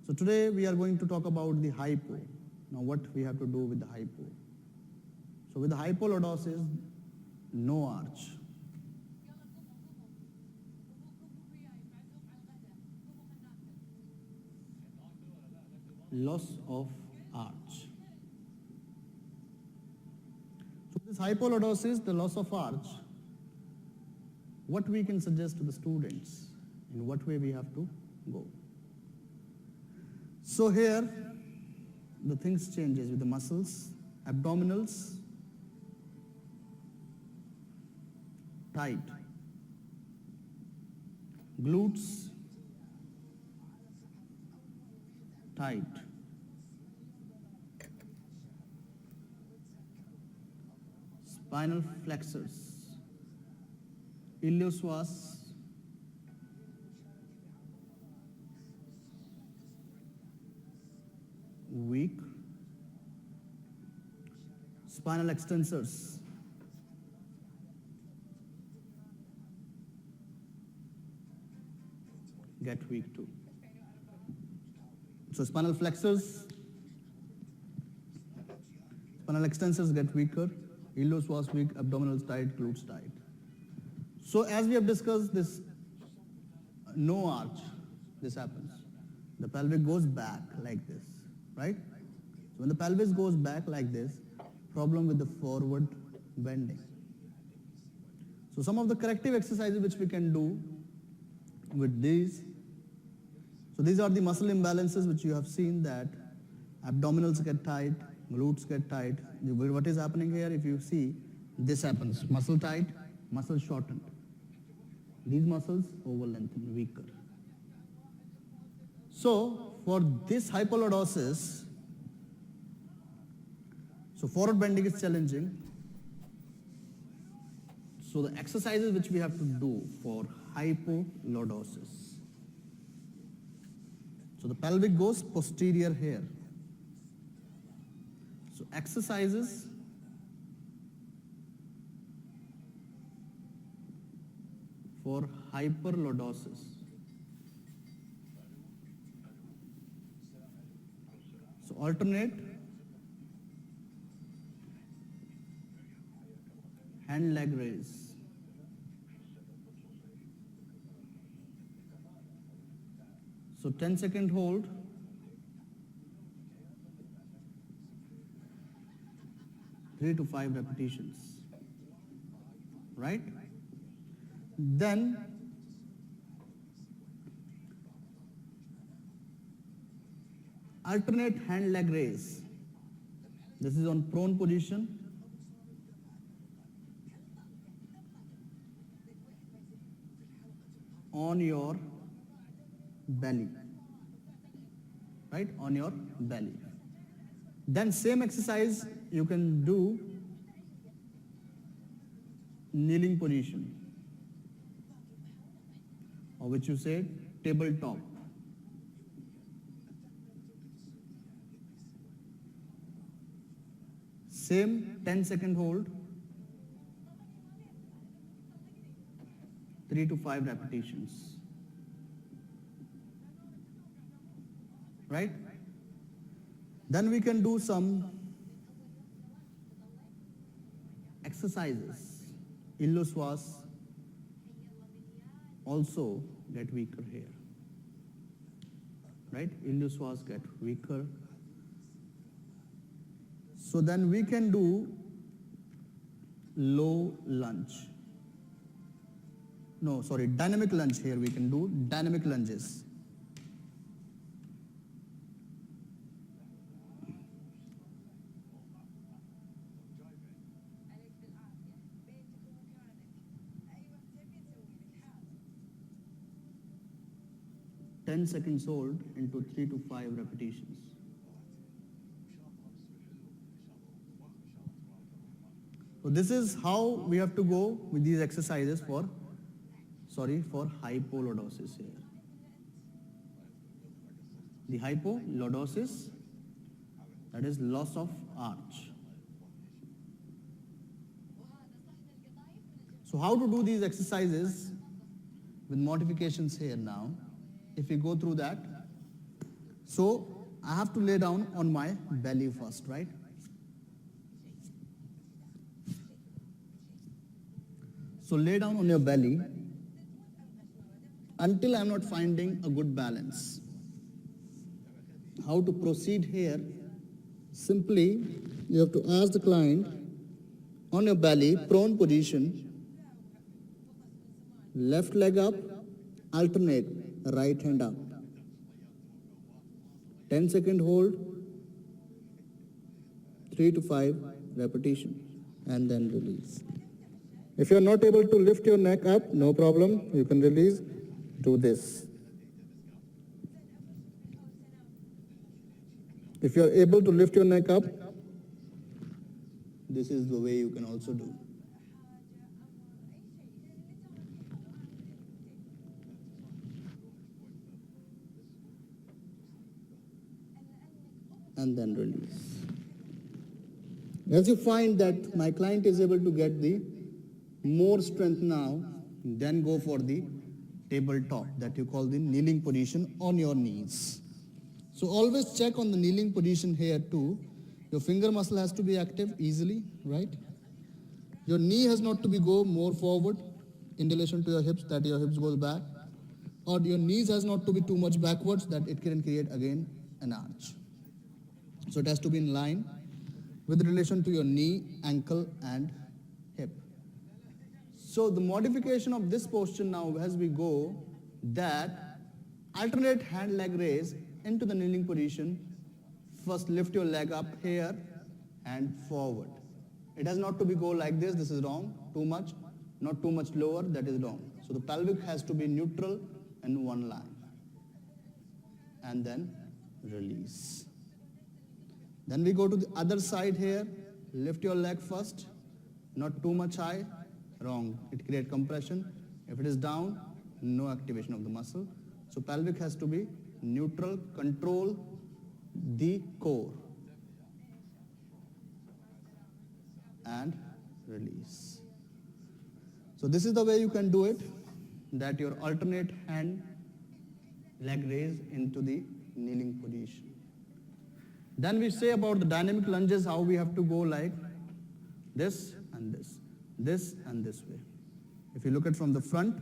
So today we are going to talk about the hypo. Now what we have to do with the hypo? So with the hypolordosis, no arch. Loss of arch. So this hypolordosis, the loss of arch, what we can suggest to the students, in what way we have to go. So here, the things changes with the muscles, abdominals, tight, glutes, tight, spinal flexors, iliopsoas, weak, spinal extensors, get weak too. So spinal flexors, spinal extensors get weaker, iliopsoas weak, abdominals tight, glutes tight. So as we have discussed this, no arch, this happens. The pelvic goes back like this, right? So when the pelvis goes back like this, problem with the forward bending. So some of the corrective exercises which we can do with these. So these are the muscle imbalances which you have seen, that abdominals get tight, glutes get tight. What is happening here? If you see, this happens. Muscle tight, muscle shortened. These muscles over lengthened, weaker. So for this hypolordosis, so forward bending is challenging. So the exercises which we have to do for hypolordosis. So the pelvic goes posterior here. So exercises for hyperlordosis. So alternate hand leg raise. So 10-second hold. Three to 5 repetitions. Right? Then alternate hand leg raise. This is on prone position. On your belly, right? On your belly. Then same exercise you can do kneeling position, or which you say tabletop. Same 10-second hold, 3 to 5 repetitions. Right? Then we can do some exercises. Iliopsoas also get weaker here. Right? Iliopsoas get weaker. So then we can do low lunge. No, sorry, dynamic lunge here. We can do dynamic lunges. Ten seconds hold into 3 to 5 repetitions. So this is how we have to go with these exercises for hypolordosis here. The hypolordosis, that is loss of arch. So how to do these exercises with modifications here now? If we go through that, So I have to lay down on my belly first, right? So lay down on your belly until I'm not finding a good balance. How to proceed here? Simply, you have to ask the client on your belly, prone position, left leg up, alternate, right hand up. 10-second hold, 3 to 5 repetition, and then release. If you are not able to lift your neck up, no problem, you can release. Do this. If you are able to lift your neck up, this is the way you can also do. And then release. As you find that my client is able to get the more strength now, then go for the tabletop, that you call the kneeling position on your knees. So always check on the kneeling position here too. Your finger muscle has to be active easily, right? Your knee has not to be go more forward in relation to your hips, that your hips goes back. Or your knees has not to be too much backwards, that it can create again an arch. So it has to be in line with relation to your knee, ankle and hip. So the modification of this posture now as we go, that alternate hand leg raise into the kneeling position. First lift your leg up here and forward. It has not to be go like this is wrong, too much, not too much lower, that is wrong. So the pelvic has to be neutral in one line. And then release. Then we go to the other side here, lift your leg first, not too much high, wrong, it creates compression. If it is down, no activation of the muscle. So pelvic has to be neutral, control the core. And release. So this is the way you can do it, that your alternate hand leg raise into the kneeling position. Then we say about the dynamic lunges, how we have to go like this and this and this way. If you look at from the front,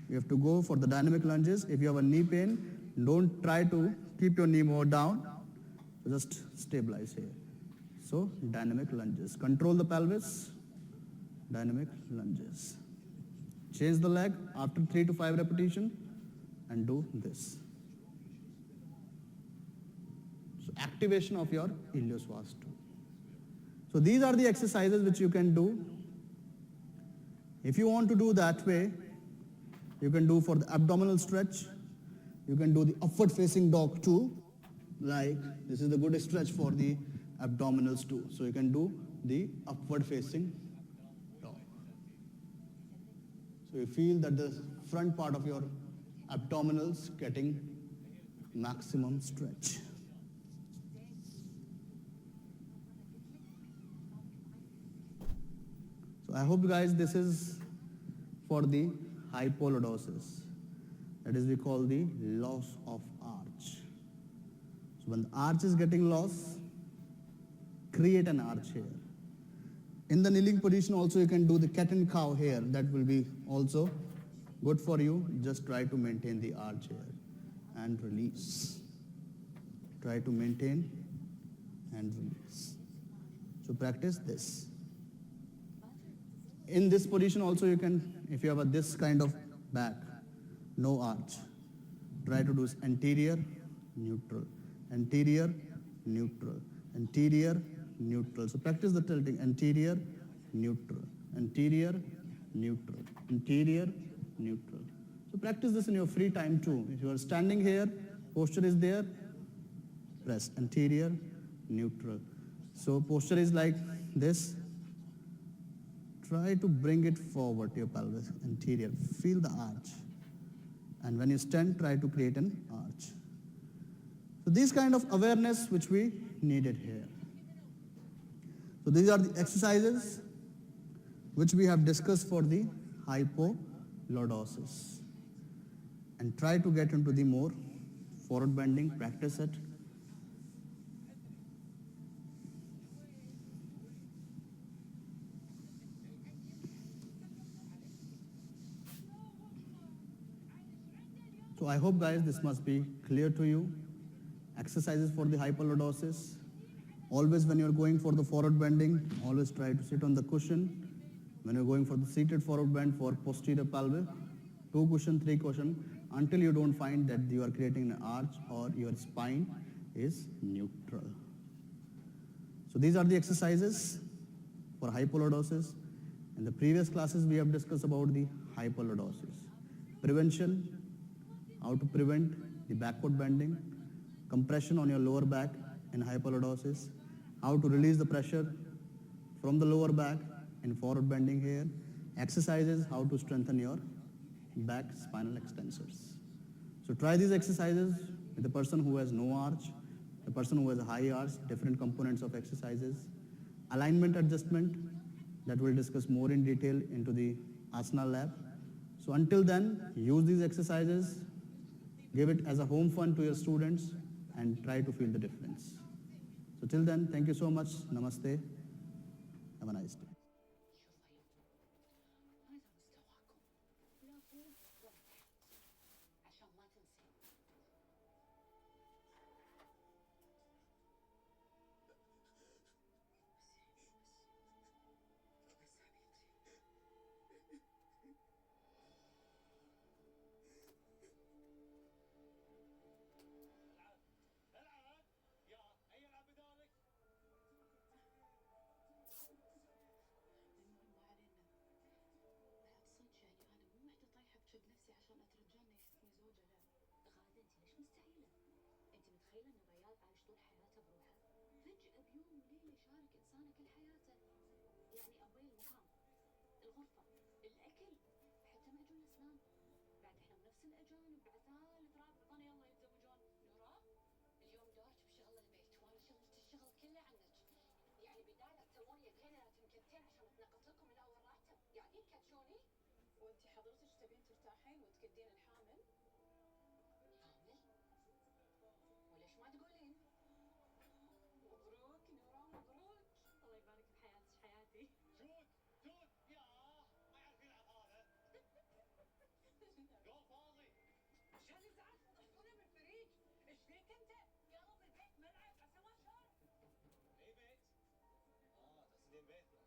you have to go for the dynamic lunges. If you have a knee pain, don't try to keep your knee more down, just stabilize here. So dynamic lunges, control the pelvis, dynamic lunges. Change the leg after 3 to 5 repetition and do this. So activation of your iliopsoas too. So these are the exercises which you can do. If you want to do that way, you can do for the abdominal stretch. You can do the upward facing dog too. Like this is the good stretch for the abdominals too. So you can do the upward facing dog. So you feel that the front part of your abdominals getting maximum stretch. So I hope guys this is for the hypolordosis. That is we call the loss of arch. So when the arch is getting lost, create an arch here. In the kneeling position also you can do the cat and cow here. That will be also good for you. Just try to maintain the arch here and release. Try to maintain and release. So practice this. In this position also you can, if you have this kind of back, no arch, try to do anterior, neutral, anterior, neutral, anterior, neutral. So practice the tilting, anterior, neutral, anterior, neutral, anterior, neutral. So practice this in your free time too. If you are standing here, posture is there, press anterior, neutral. So posture is like this. Try to bring it forward to your pelvis, anterior. Feel the arch. And when you stand, try to create an arch. So these kind of awareness which we needed here. So these are the exercises which we have discussed for the hypolordosis. And try to get into the more forward bending, practice it. So I hope guys this must be clear to you. Exercises for the hyperlordosis. Always when you're going for the forward bending, always try to sit on the cushion. When you're going for the seated forward bend for posterior pelvic, 2 cushion, 3 cushion, until you don't find that you are creating an arch or your spine is neutral. So these are the exercises for hypolordosis. In the previous classes, we have discussed about the hypolordosis. Prevention, how to prevent the backward bending, compression on your lower back in hypolordosis, how to release the pressure from the lower back in forward bending here, exercises, how to strengthen your back spinal extensors. So try these exercises with the person who has no arch, the person who has a high arch, different components of exercises, alignment adjustment that we'll discuss more in detail into the asana lab. So until then, use these exercises, give it as a home fun to your students and try to feel the difference. So till then, thank you so much. Namaste. Have a nice day. اي بيت؟ اه تقصدين بيتنا.